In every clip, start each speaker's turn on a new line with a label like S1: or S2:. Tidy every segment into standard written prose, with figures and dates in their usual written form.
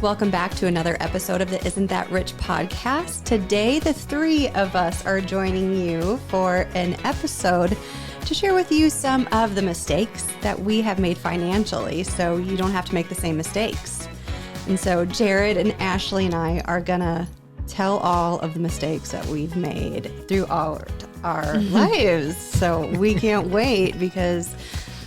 S1: Welcome back to another episode of the Isn't That Rich podcast. Today, the three of us are joining you for an episode to share with you some of the mistakes that we have made financially so you don't have to make the same mistakes. And so Jared and Ashley and I are going to tell all of the mistakes that we've made throughout our lives. So we can't wait because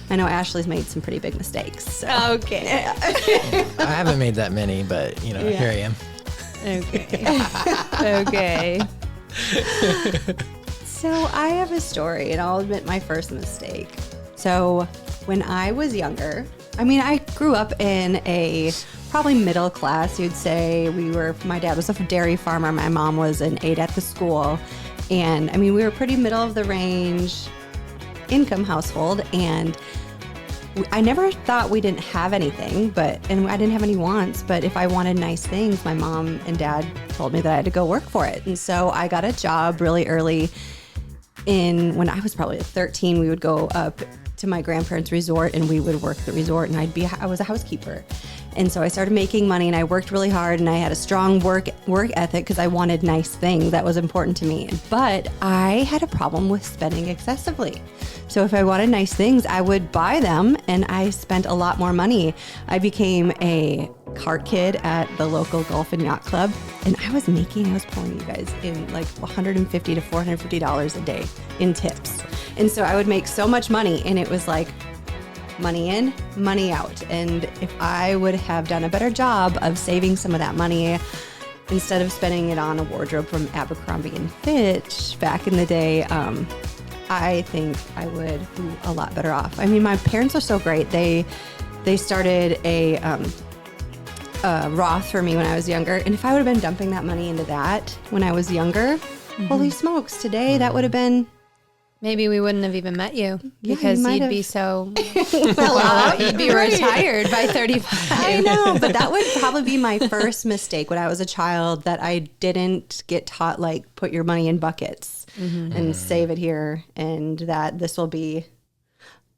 S1: I know Ashley's made some pretty big mistakes. So.
S2: Okay.
S3: I haven't made that many, but here I am.
S2: Okay. Okay.
S1: So I have a story, and I'll admit my first mistake. So when I was younger, I grew up in a probably middle class, you'd say. My dad was a dairy farmer. My mom was an aide at the school. And we were pretty middle of the range income household. And I never thought we didn't have anything, and I didn't have any wants. But if I wanted nice things, my mom and dad told me that I had to go work for it. And so I got a job really early when I was probably 13. We would go up to my grandparents' resort and we would work the resort, and I was a housekeeper. And so I started making money, and I worked really hard, and I had a strong work ethic because I wanted nice things. That was important to me. But I had a problem with spending excessively. So if I wanted nice things, I would buy them, and I spent a lot more money. I became a cart kid at the local golf and yacht club, and I was pulling you guys in like $150 to $450 a day in tips. And so I would make so much money, and it was like money in, money out. And if I would have done a better job of saving some of that money instead of spending it on a wardrobe from Abercrombie and Fitch back in the day, I think I would be a lot better off. My parents are so great. They started a Roth for me when I was younger. And if I would have been dumping that money into that when I was younger, holy smokes, today that would have been...
S2: Maybe we wouldn't have even met you because you'd be so
S1: well off.
S2: You'd be retired by 35.
S1: I know, but that would probably be my first mistake when I was a child, that I didn't get taught, like, put your money in buckets and save it here, and that this will be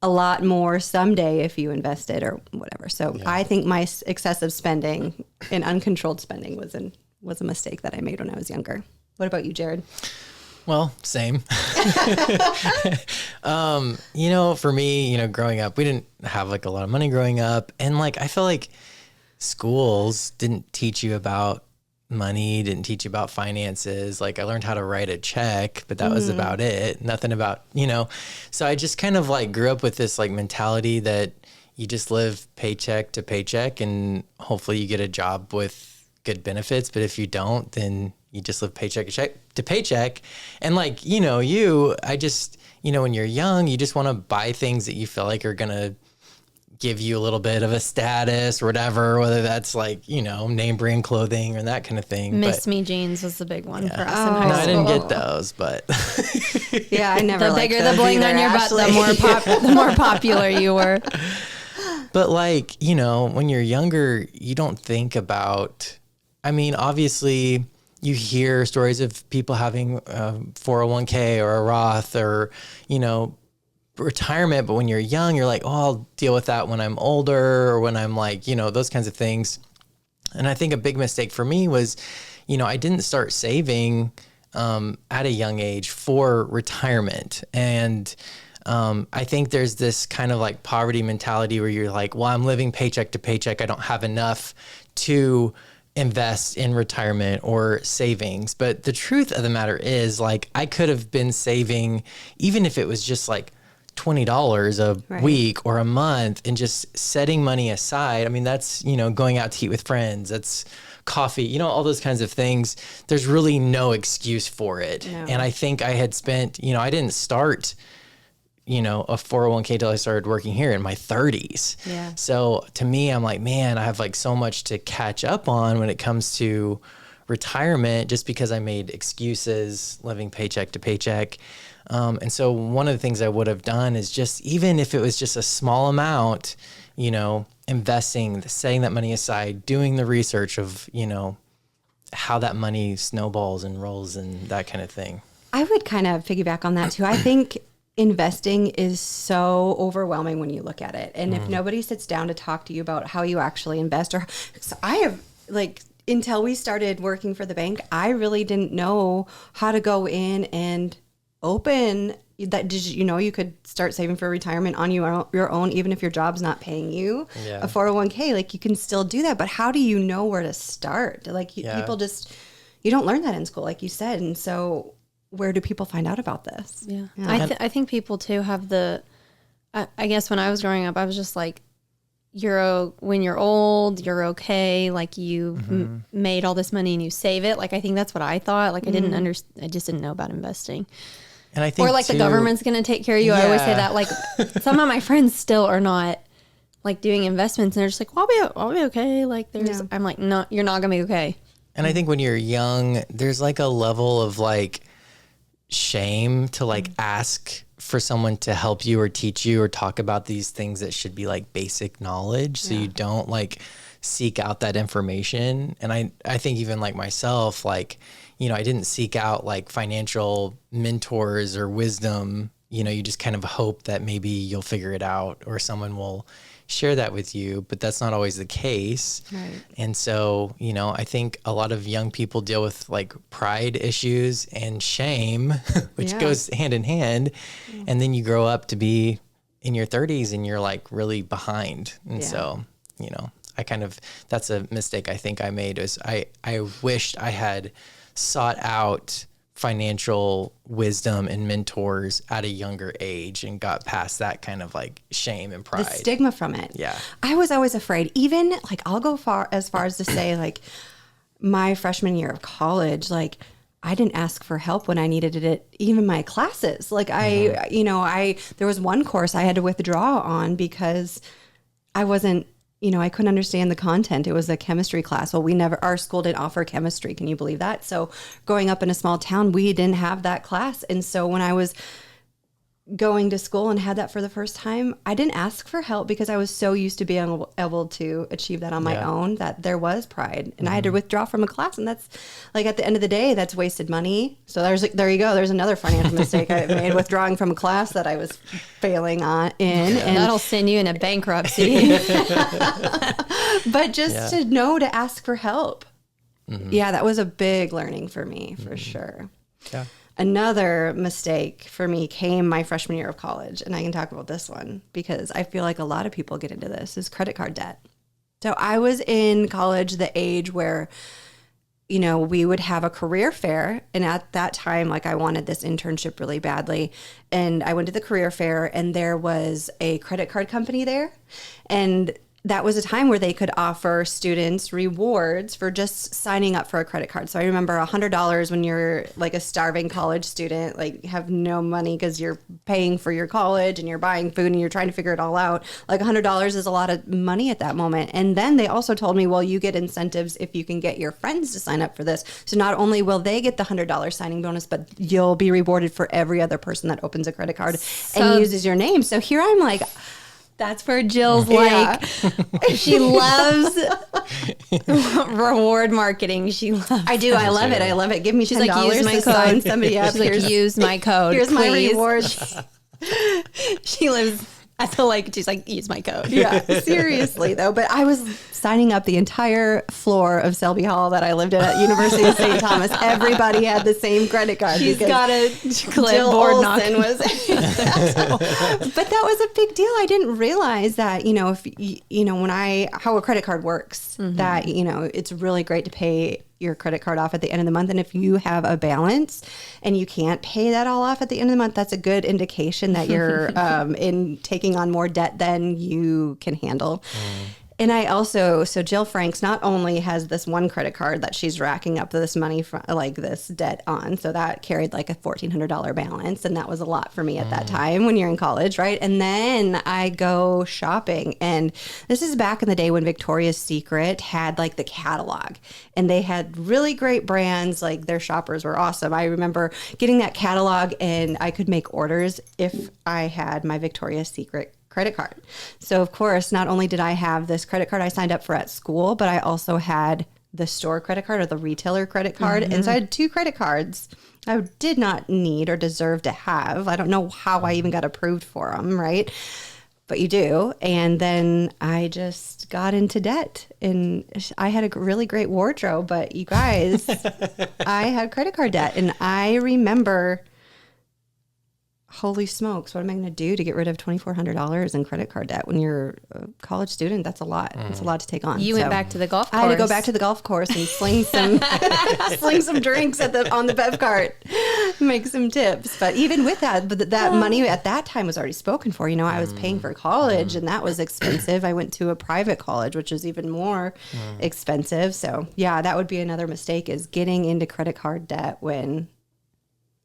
S1: a lot more someday if you invest it or whatever. So I think my excessive spending and uncontrolled spending was a mistake that I made when I was younger. What about you, Jared?
S3: Well, same. For me, growing up, we didn't have like a lot of money growing up. And like, I feel like schools didn't teach you about money, didn't teach you about finances. Like, I learned how to write a check, but that was about it. Nothing about, so I just kind of like grew up with this like mentality that you just live paycheck to paycheck, and hopefully you get a job with good benefits. But if you don't, then you just live paycheck to paycheck. And like, I just, when you're young, you just want to buy things that you feel like are going to give you a little bit of a status or whatever, whether that's like, name brand clothing or that kind of thing.
S2: Miss Me jeans was the big one for us in high school.
S3: No, I didn't get those, but.
S1: Yeah, I never
S2: The bigger the bling on your butt, the more popular you were.
S3: But like, when you're younger, you don't think about, obviously you hear stories of people having a 401k or a Roth or, retirement. But when you're young, you're like, I'll deal with that when I'm older, or when I'm like, those kinds of things. And I think a big mistake for me was, I didn't start saving at a young age for retirement. And I think there's this kind of like poverty mentality where you're like, well, I'm living paycheck to paycheck. I don't have enough to invest in retirement or savings. But the truth of the matter is, like, I could have been saving, even if it was just like $20 a week or a month, and just setting money aside. That's, going out to eat with friends. That's coffee, all those kinds of things. There's really no excuse for it. No. And I think I had spent, I didn't start, a 401k till I started working here in my 30s. Yeah. So to me, I'm like, man, I have like so much to catch up on when it comes to retirement, just because I made excuses living paycheck to paycheck. And so one of the things I would have done is just, even if it was just a small amount, investing, setting that money aside, doing the research of, how that money snowballs and rolls and that kind of thing.
S1: I would kind of piggyback on that too. I think investing is so overwhelming when you look at it. And if nobody sits down to talk to you about how you actually invest, so I have like until we started working for the bank, I really didn't know how to go in and open that. Did you could start saving for retirement on your own, even if your job's not paying you a 401k, like you can still do that. But how do you know where to start? Like people just, you don't learn that in school, like you said. And so where do people find out about this?
S2: Yeah. I think people too have I guess when I was growing up, I was just like, when you're old, you're okay. Like you made all this money and you save it. Like, I think that's what I thought. Like I just didn't know about investing.
S3: And I think,
S2: or like the government's going to take care of you. I always say that. Like some of my friends still are not like doing investments, and they're just like, well, I'll be okay. Like I'm like, no, you're not going to be okay.
S3: And I think when you're young, there's like a level of like shame to like ask for someone to help you or teach you or talk about these things that should be like basic knowledge. So you don't like seek out that information. And I think even like myself, like, I didn't seek out like financial mentors or wisdom. You just kind of hope that maybe you'll figure it out or someone will share that with you, but that's not always the case.
S1: Right.
S3: And so, I think a lot of young people deal with like pride issues and shame, which goes hand in hand. And then you grow up to be in your 30s and you're like really behind. And so, that's a mistake I think I made is I wished I had sought out financial wisdom and mentors at a younger age and got past that kind of like shame and pride.
S1: The stigma from it.
S3: Yeah.
S1: I was always afraid. Even like I'll go as far as to say like my freshman year of college, like I didn't ask for help when I needed it, even my classes. Like there was one course I had to withdraw on because I wasn't, I couldn't understand the content. It was a chemistry class. Well, our school didn't offer chemistry. Can you believe that? So growing up in a small town, we didn't have that class. And so when I was going to school and had that for the first time, I didn't ask for help because I was so used to being able to achieve that on my own that there was pride. And I had to withdraw from a class. And that's like, at the end of the day, that's wasted money. So there you go. There's another financial mistake I made, withdrawing from a class that I was failing in. And
S2: that'll send you into bankruptcy.
S1: But just to know to ask for help. Yeah, that was a big learning for me, for sure.
S3: Yeah.
S1: Another mistake for me came my freshman year of college, and I can talk about this one because I feel like a lot of people get into this, is credit card debt. So I was in college, the age where, we would have a career fair, and at that time, like I wanted this internship really badly, and I went to the career fair, and there was a credit card company there, and that was a time where they could offer students rewards for just signing up for a credit card. So I remember $100 when you're like a starving college student, like have no money because you're paying for your college and you're buying food and you're trying to figure it all out. Like $100 is a lot of money at that moment. And then they also told me, well, you get incentives if you can get your friends to sign up for this. So not only will they get the $100 signing bonus, but you'll be rewarded for every other person that opens a credit card and uses your name. So here I'm like,
S2: that's where Jill's like, she loves reward marketing. She loves
S1: I do. I love it. I love it. Give me $10.
S2: She's like, use my code.
S1: Sign somebody up.
S2: She's like, use my code.
S1: Here's
S2: please.
S1: my rewards.
S2: She lives at the lake. She's like, use my code.
S1: Yeah, seriously though. But I was signing up the entire floor of Selby Hall that I lived at University of St. Thomas. Everybody had the same credit card.
S2: She's got a clipboard knocking.
S1: But that was a big deal. I didn't realize that, if how a credit card works, that, it's really great to pay your credit card off at the end of the month. And if you have a balance and you can't pay that all off at the end of the month, that's a good indication that you're in taking on more debt than you can handle. And I also, so Jill Franks not only has this one credit card that she's racking up this money from, like this debt on. So that carried like a $1,400 balance. And that was a lot for me at that time when you're in college, right? And then I go shopping. And this is back in the day when Victoria's Secret had like the catalog. And they had really great brands, like their shoppers were awesome. I remember getting that catalog and I could make orders if I had my Victoria's Secret credit card. So of course, not only did I have this credit card I signed up for at school, but I also had the store credit card or the retailer credit card. And so I had two credit cards I did not need or deserve to have. I don't know how I even got approved for them, right? but you do. And then I just got into debt, and I had a really great wardrobe, but you guys, I had credit card debt. And I remember, holy smokes, what am I going to do to get rid of $2,400 in credit card debt when you're a college student? That's a lot. It's a lot to take on.
S2: You went back to the golf course.
S1: I had to go back to the golf course and sling some drinks on the bev cart, make some tips. But even with that, that money at that time was already spoken for. You know, I was paying for college, and that was expensive. I went to a private college, which is even more expensive. So yeah, that would be another mistake, is getting into credit card debt when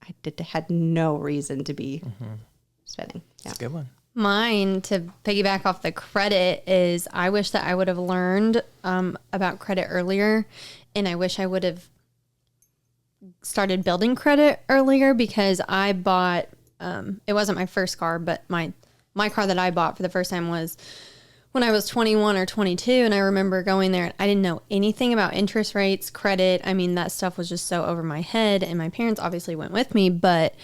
S1: I had no reason to be spending. Yeah.
S3: That's a good one.
S2: Mine, to piggyback off the credit, is I wish that I would have learned about credit earlier, and I wish I would have started building credit earlier, because I bought, it wasn't my first car, but my car that I bought for the first time was when I was 21 or 22. And I remember going there and I didn't know anything about interest rates, credit. I mean, that stuff was just so over my head, and my parents obviously went with me, but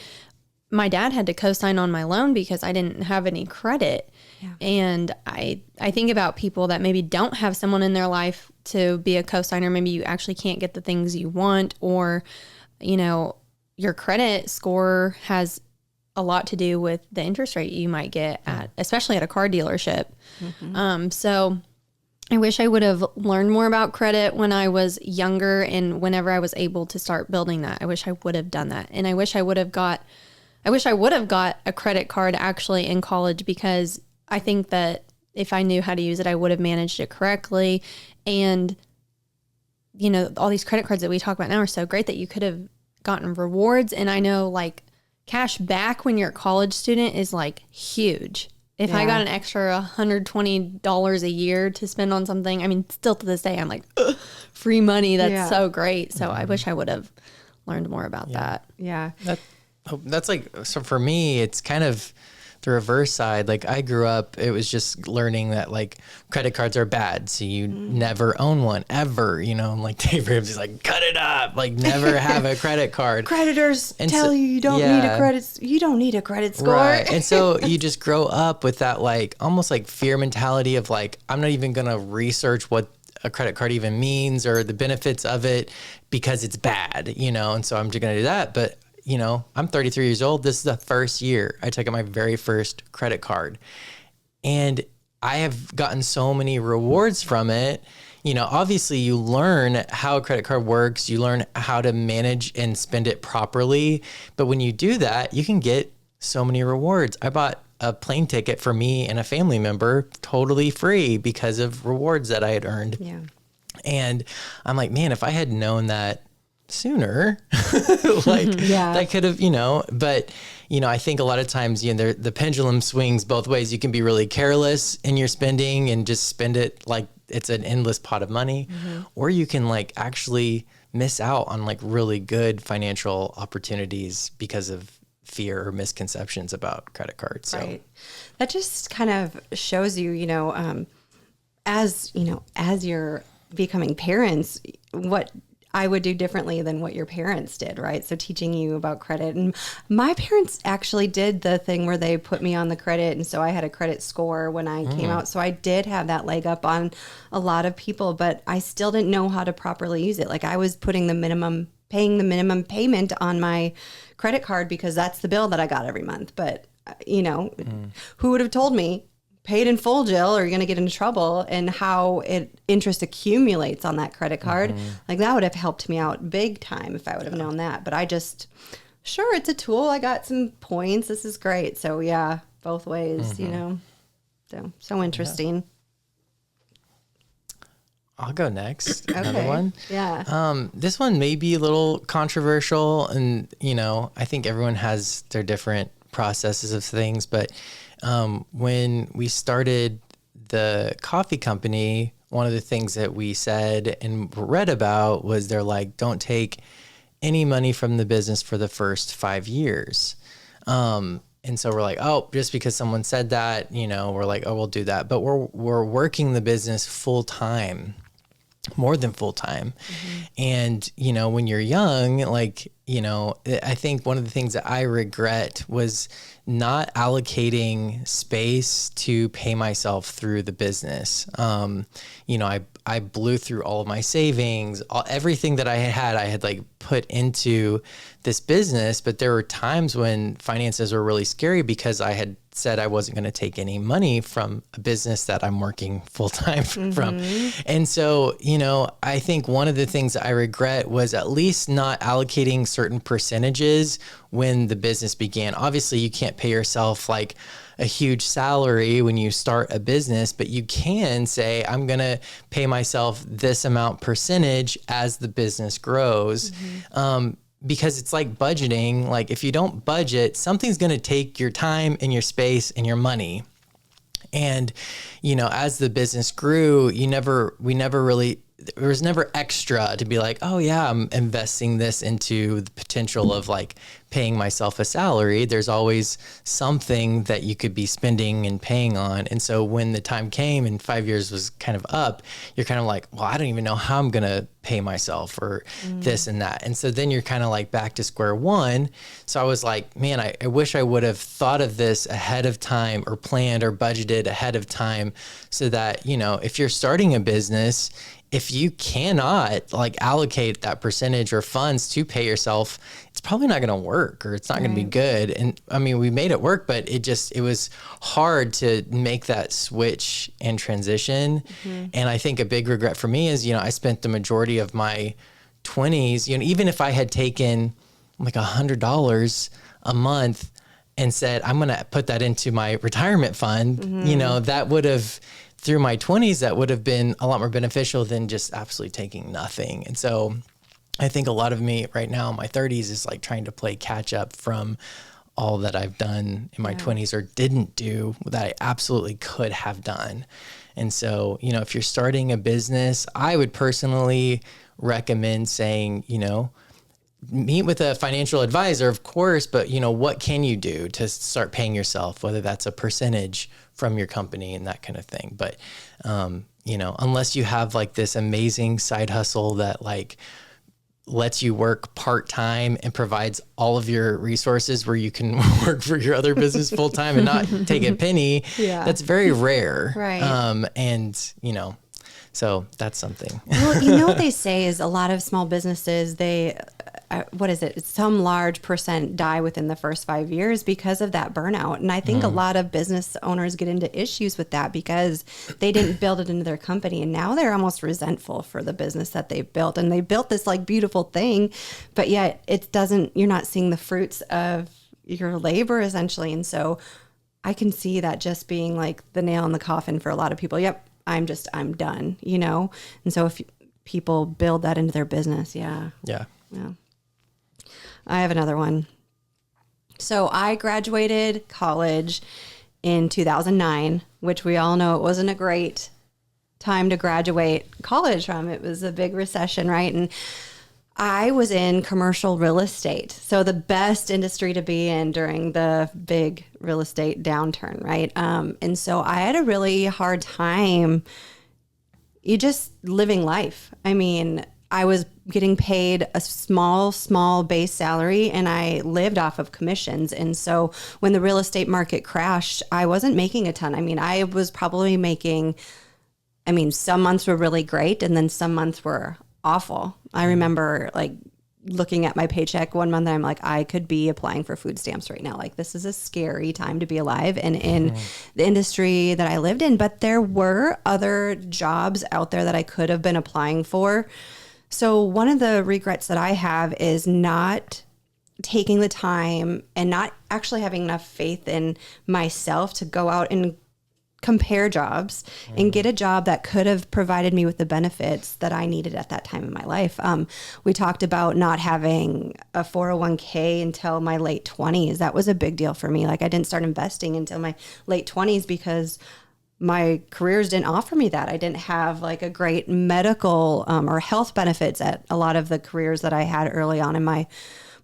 S2: my dad had to co-sign on my loan because I didn't have any credit. Yeah. And I think about people that maybe don't have someone in their life to be a co-signer. Maybe you actually can't get the things you want, or, you know, your credit score has a lot to do with the interest rate you might get at, especially at a car dealership. So I wish I would have learned more about credit when I was younger, and whenever I was able to start building that, I wish I would have done that. And I wish I would have got a credit card actually in college, because I think that if I knew how to use it, I would have managed it correctly. And, you know, all these credit cards that we talk about now are so great that you could have gotten rewards. And I know, like, cash back when you're a college student is like huge. If I got an extra $120 a year to spend on something, I mean, still to this day, I'm like, free money. That's so great. So I wish I would have learned more about that.
S1: Yeah.
S3: That's like, so for me, it's kind of the reverse side. Like, I grew up, it was just learning that, like, credit cards are bad, so you never own one ever, you know. Like, Dave Ramsey's like, cut it up, like, never have a credit card.
S1: Creditors tell you don't need a credit score.
S3: Right. And so you just grow up with that, like, almost like fear mentality of, like, I'm not even gonna research what a credit card even means or the benefits of it because it's bad, you know. And so I'm just gonna do that. But, you know, I'm 33 years old. This is the first year I took out my very first credit card. And I have gotten so many rewards from it. You know, obviously you learn how a credit card works. You learn how to manage and spend it properly. But when you do that, you can get so many rewards. I bought a plane ticket for me and a family member totally free because of rewards that I had earned.
S1: Yeah.
S3: And I'm like, man, if I had known that sooner, like that could have, you know. But, you know, I think a lot of times, you know, the pendulum swings both ways. You can be really careless in your spending and just spend it like it's an endless pot of money, or you can, like, actually miss out on, like, really good financial opportunities because of fear or misconceptions about credit cards. So
S1: that just kind of shows you, you know, as you're becoming parents, what I would do differently than what your parents did, right? So teaching you about credit. And my parents actually did the thing where they put me on the credit. And so I had a credit score when I came out. So I did have that leg up on a lot of people, but I still didn't know how to properly use it. Like, I was paying the minimum payment on my credit card because that's the bill that I got every month. But, you know, who would have told me, pay it in full, Jill, or you're going to get into trouble, and how interest accumulates on that credit card. Like, that would have helped me out big time if I would have known that. But I just, sure, it's a tool. I got some points. This is great. So yeah, both ways, you know, so interesting.
S3: I'll go next. Another one.
S1: Yeah.
S3: This one may be a little controversial, and, you know, I think everyone has their different processes of things, but when we started the coffee company, one of the things that we said and read about was they're like, don't take any money from the business for the first 5 years. And so we're like, oh, just because someone said that, you know, we're like, oh, we'll do that. But we're working the business full time, more than full time. And, you know, when you're young, like, I think one of the things that I regret was not allocating space to pay myself through the business. I blew through all of my savings, everything that I had like put into this business, but there were times when finances were really scary because I had said I wasn't going to take any money from a business that I'm working full time from. And so, I think one of the things that I regret was at least not allocating certain percentages when the business began. Obviously, you can't pay yourself like a huge salary when you start a business, but you can say, I'm going to pay myself this amount percentage as the business grows. Because it's like budgeting. Like if you don't budget, something's going to take your time and your space and your money. And, as the business grew, there was never extra to be like, oh yeah, I'm investing this into the potential of like paying myself a salary. There's always something that you could be spending and paying on. And so when the time came and 5 years was kind of up, you're kind of like, well, I don't even know how I'm going to pay myself or this and that. And so then you're kind of like back to square one. So I was like, man, I wish I would have thought of this ahead of time or planned or budgeted ahead of time so that, if you're starting a business, if you cannot like allocate that percentage or funds to pay yourself, it's probably not going to work or it's not going to be good. And I mean, we made it work, but it was hard to make that switch and transition. And I think a big regret for me is, I spent the majority of my 20s, even if I had taken like $100 a month and said, I'm going to put that into my retirement fund, that would have, through my 20s, that would have been a lot more beneficial than just absolutely taking nothing. And so I think a lot of me right now in my 30s is like trying to play catch up from all that I've done in my 20s or didn't do that I absolutely could have done. And so, if you're starting a business, I would personally recommend saying, meet with a financial advisor, of course, but what can you do to start paying yourself, whether that's a percentage from your company and that kind of thing. But, unless you have like this amazing side hustle that like lets you work part-time and provides all of your resources where you can work for your other business full-time and not take a penny, that's very rare.
S1: Right.
S3: So that's something.
S1: Well, what they say is a lot of small businesses, some large percent die within the first 5 years because of that burnout. And I think a lot of business owners get into issues with that because they didn't build it into their company. And now they're almost resentful for the business that they've built. And they built this like beautiful thing, but yet you're not seeing the fruits of your labor essentially. And so I can see that just being like the nail in the coffin for a lot of people. Yep. I'm done, And so if people build that into their business, Yeah. I have another one. So I graduated college in 2009, which we all know it wasn't a great time to graduate college from. It was a big recession, right? And I was in commercial real estate. So the best industry to be in during the big real estate downturn, right? And so I had a really hard time just living life. I mean, I was getting paid a small base salary and I lived off of commissions. And so when the real estate market crashed, I wasn't making a ton. I mean, I was probably some months were really great and then some months were awful. I remember like looking at my paycheck one month and I'm like, I could be applying for food stamps right now. Like this is a scary time to be alive and in the industry that I lived in. But there were other jobs out there that I could have been applying for. So one of the regrets that I have is not taking the time and not actually having enough faith in myself to go out and compare jobs and get a job that could have provided me with the benefits that I needed at that time in my life. We talked about not having a 401k until my late 20s. That was a big deal for me. Like I didn't start investing until my late 20s because my careers didn't offer me that. I didn't have like a great medical or health benefits at a lot of the careers that I had early on in my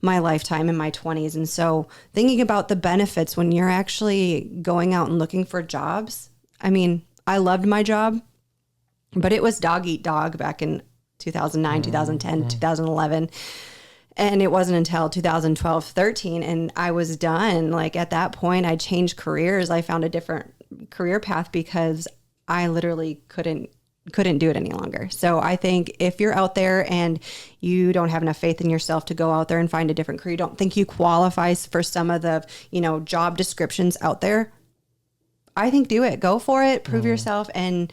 S1: lifetime in my 20s. And so thinking about the benefits when you're actually going out and looking for jobs, I mean, I loved my job, but it was dog eat dog back in 2009, 2010, 2011. And it wasn't until 2012, 13, and I was done. Like at that point, I changed careers. I found a different career path because I literally couldn't do it any longer. So I think if you're out there and you don't have enough faith in yourself to go out there and find a different career, you don't think you qualify for some of the, job descriptions out there, I think do it. Go for it. Prove yourself. And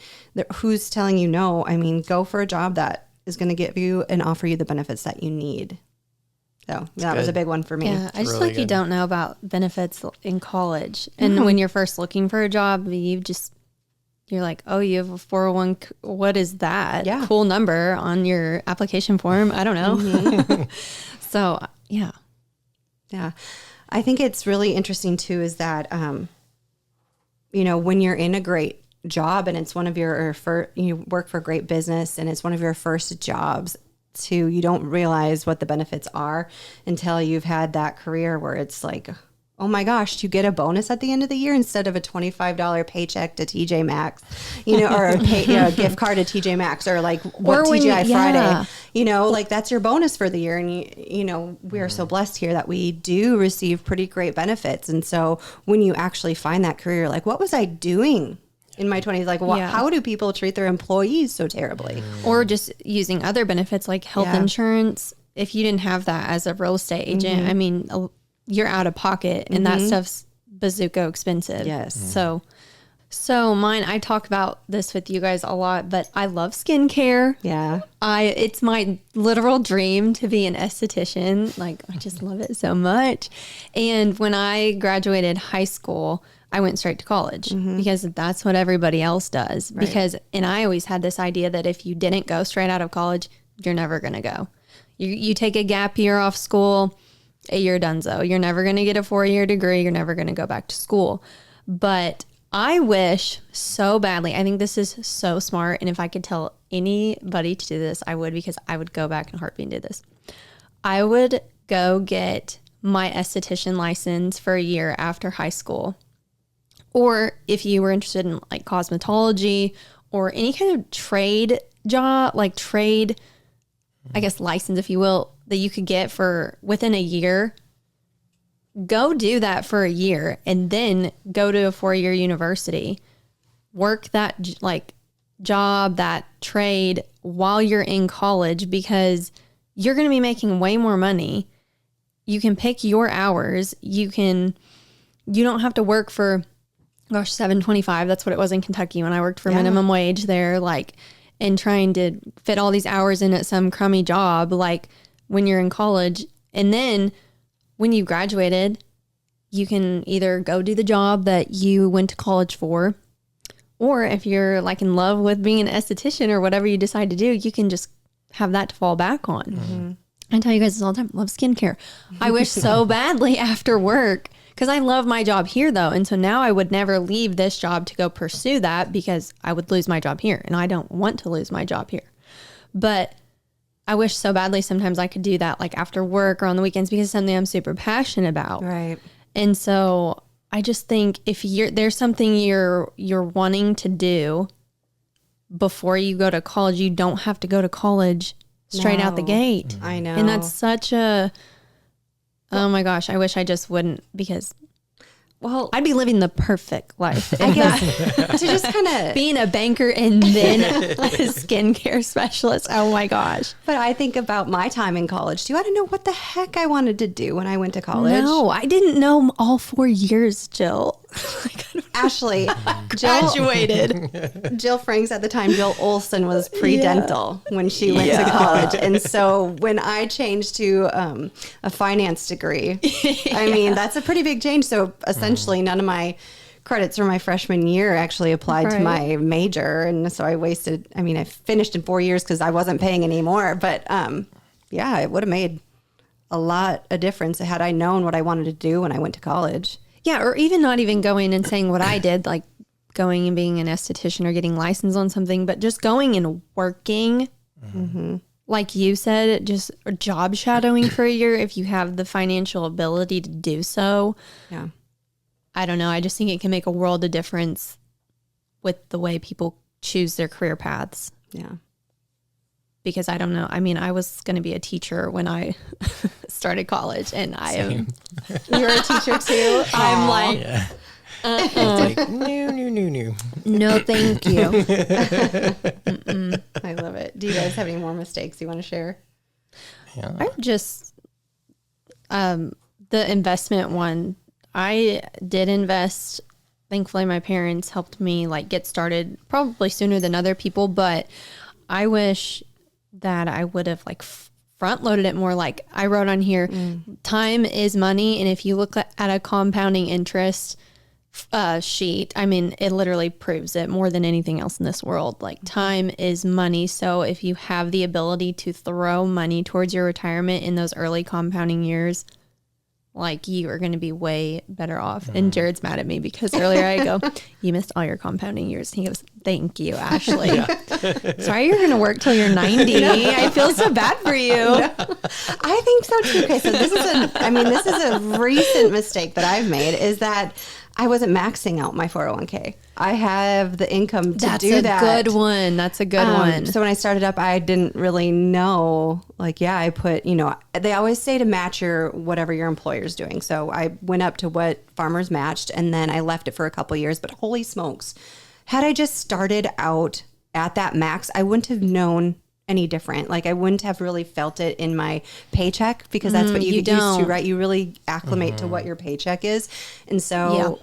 S1: who's telling you no? I mean, go for a job that is going to give you and offer you the benefits that you need. So that was a big one for me.
S2: Yeah, I just
S3: really
S2: like you
S3: good.
S2: don't know about benefits in college. And when you're first looking for a job, you're like, oh, you have a 401. What is that?
S1: Yeah.
S2: Cool number on your application form. I don't know. So, yeah.
S1: Yeah. I think it's really interesting too, is that, when you're in a great job and it's one of you work for a great business and it's one of your first jobs too, you don't realize what the benefits are until you've had that career where it's like, oh my gosh, you get a bonus at the end of the year instead of a $25 paycheck to TJ Maxx, or a gift card to TJ Maxx, or like what TGI Friday, like that's your bonus for the year. And we are so blessed here that we do receive pretty great benefits. And so when you actually find that career, like what was I doing in my 20s? Like, how do people treat their employees so terribly?
S2: Or just using other benefits like health insurance. If you didn't have that as a real estate agent, I mean, you're out of pocket and that stuff's bazooka expensive.
S1: Yes.
S2: So mine, I talk about this with you guys a lot, but I love skincare.
S1: Yeah.
S2: It's my literal dream to be an esthetician. Like, I just love it so much. And when I graduated high school, I went straight to college because that's what everybody else does.
S1: Right.
S2: And I always had this idea that if you didn't go straight out of college, you're never going to go. You take a gap year off school, you're donezo. You're never going to get a 4-year degree. You're never going to go back to school. But I wish so badly, I think this is so smart. And if I could tell anybody to do this, I would, because I would go back in a heartbeat and do this. I would go get my esthetician license for a year after high school. Or if you were interested in like cosmetology or any kind of trade job, like trade, I guess, license, if you will, that you could get for within a year, go do that for a year and then go to a 4-year university, work that like job, that trade while you're in college, because you're going to be making way more money. You can pick your hours. You don't have to work for, gosh, $7.25. That's what it was in Kentucky when I worked for minimum wage there, like, and trying to fit all these hours in at some crummy job, like when you're in college. And then when you graduated, you can either go do the job that you went to college for, or if you're like in love with being an esthetician or whatever you decide to do, you can just have that to fall back on. Mm-hmm. I tell you guys this all the time, love skincare. I wish so badly after work, because I love my job here though. And so now I would never leave this job to go pursue that, because I would lose my job here and I don't want to lose my job here. But I wish so badly sometimes I could do that like after work or on the weekends, because it's something I'm super passionate about.
S1: Right.
S2: And so I just think if there's something you're wanting to do before you go to college, you don't have to go to college straight out the gate.
S1: I know.
S2: And that's such a, oh my gosh, I wish I just wouldn't, because I'd be living the perfect life.
S1: I guess to just kind of
S2: being a banker and then a skincare specialist. Oh my gosh.
S1: But I think about my time in college too. I didn't know what the heck I wanted to do when I went to college.
S2: No, I didn't know all 4 years, Jill.
S1: Ashley
S2: Graduated.
S1: Jill Franks at the time, Jill Olson was pre-dental when she went to college. And so when I changed to a finance degree, I mean, that's a pretty big change. So essentially none of my credits from my freshman year actually applied to my major. And so I finished in 4 years because I wasn't paying anymore. But it would have made a lot of difference had I known what I wanted to do when I went to college.
S2: Yeah, or even not even going and saying what I did, like going and being an esthetician or getting licensed on something, but just going and working, like you said, just job shadowing for a year if you have the financial ability to do so.
S1: Yeah.
S2: I don't know. I just think it can make a world of difference with the way people choose their career paths.
S1: Yeah.
S2: because I don't know. I mean, I was going to be a teacher when I started college, and I am.
S1: You're a teacher too.
S2: I'm like,
S3: Yeah. It's like, no.
S2: no, thank you.
S1: I love it. Do you guys have any more mistakes you want to share?
S3: Yeah.
S2: I just, the investment one, I did invest. Thankfully, my parents helped me like get started probably sooner than other people, but I wish that I would have like front loaded it more. Like I wrote on here, time is money. And if you look at a compounding interest sheet, I mean, it literally proves it more than anything else in this world. Like time is money. So if you have the ability to throw money towards your retirement in those early compounding years, like you are going to be way better off. And Jared's mad at me because earlier I go, you missed all your compounding years. He goes, thank you, Ashley. Sorry, you're going to work till you're 90. I feel so bad for you.
S1: No, I think so too. Okay, so this is a recent mistake that I've made, is that I wasn't maxing out my 401k. I have the income to do that.
S2: That's a good one. That's a good one.
S1: So when I started up, I didn't really know, like, I put, they always say to match whatever your employer's doing. So I went up to what farmers matched, and then I left it for a couple of years, but holy smokes, had I just started out at that max, I wouldn't have known any different. Like I wouldn't have really felt it in my paycheck, because that's what you get used to, right? You really acclimate to what your paycheck is. And so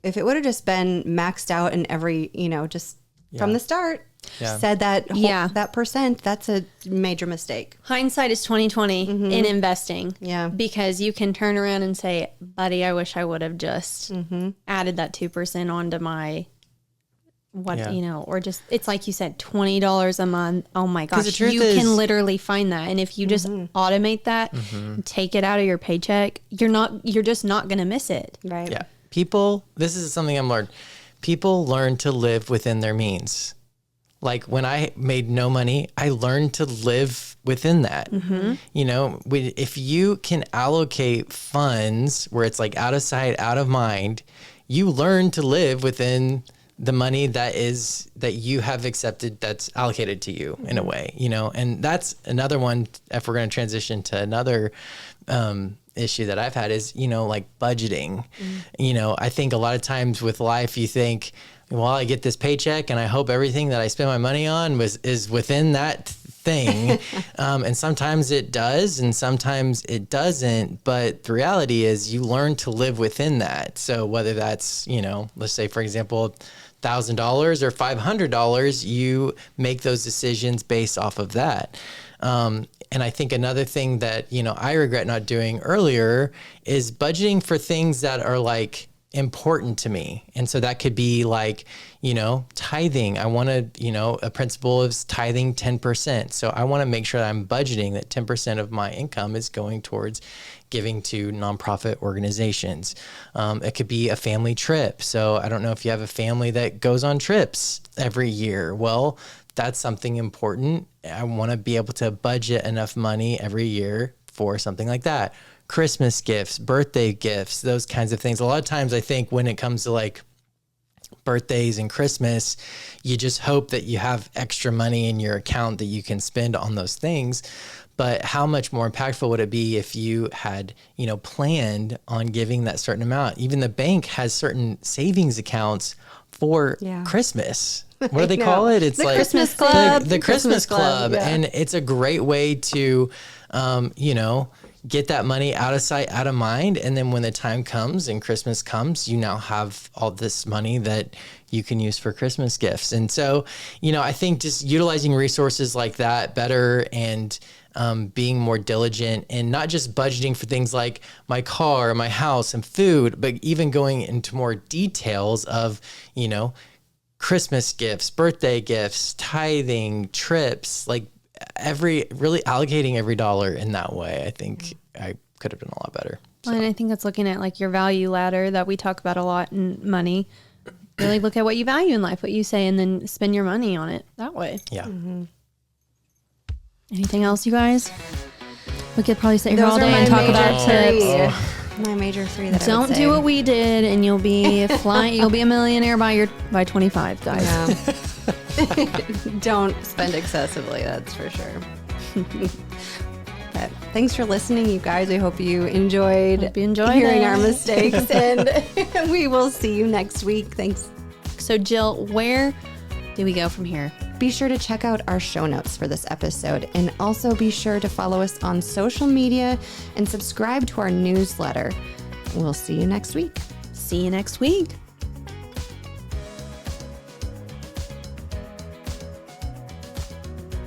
S1: if it would have just been maxed out and every, just from the start said that, that percent, that's a major mistake.
S2: Hindsight is 2020 in investing.
S1: Yeah.
S2: Because you can turn around and say, buddy, I wish I would have just added that 2% onto my or just, it's like you said, $20 a month. Oh my gosh, you can literally find that. And if you just automate that, take it out of your paycheck, you're just not going to miss it.
S1: Right.
S3: Yeah. This is something I've learned. People learn to live within their means. Like when I made no money, I learned to live within that. If you can allocate funds where it's like out of sight, out of mind, you learn to live within the money that you have accepted, that's allocated to you in a way, and that's another one. If we're going to transition to another issue that I've had is, like budgeting. I think a lot of times with life, you think, well, I get this paycheck and I hope everything that I spend my money on is within that thing. And sometimes it does and sometimes it doesn't. But the reality is you learn to live within that. So whether that's, let's say, for example, $1,000 or $500, you make those decisions based off of that. And I think another thing that, I regret not doing earlier is budgeting for things that are like important to me. And so that could be like, tithing. I want to, a principle is tithing 10%. So I want to make sure that I'm budgeting that 10% of my income is going towards giving to nonprofit organizations. It could be a family trip. So I don't know if you have a family that goes on trips every year. Well, that's something important. I want to be able to budget enough money every year for something like that. Christmas gifts, birthday gifts, those kinds of things. A lot of times I think when it comes to like birthdays and Christmas, you just hope that you have extra money in your account that you can spend on those things. But how much more impactful would it be if you had, planned on giving that certain amount? Even the bank has certain savings accounts for Christmas. What do they call it? It's
S2: the
S3: like
S2: Christmas Club.
S3: The Christmas Club.
S1: Yeah.
S3: And it's a great way to, get that money out of sight, out of mind. And then when the time comes and Christmas comes, you now have all this money that you can use for Christmas gifts. And so, I think just utilizing resources like that better and being more diligent and not just budgeting for things like my car, my house and food, but even going into more details of, Christmas gifts, birthday gifts, tithing, trips, like really allocating every dollar in that way. I think I could have done a lot better. So.
S2: Well, and I think that's looking at like your value ladder that we talk about a lot in money. Really look at what you value in life, what you say, and then spend your money on it that way.
S3: Yeah.
S2: Anything else, you guys? We could probably sit here all day and talk about tips.
S1: My major three that
S2: Don't
S1: I would
S2: do what we did, and you'll be flying. You'll be a millionaire by 25, guys.
S1: Yeah. Don't spend excessively, that's for sure. But thanks for listening, you guys. I hope you enjoyed, hearing our mistakes, and we will see you next week. Thanks.
S2: So, Jill, where do we go from here?
S1: Be sure to check out our show notes for this episode, and also be sure to follow us on social media and subscribe to our newsletter. We'll see you next week.
S2: See you next week.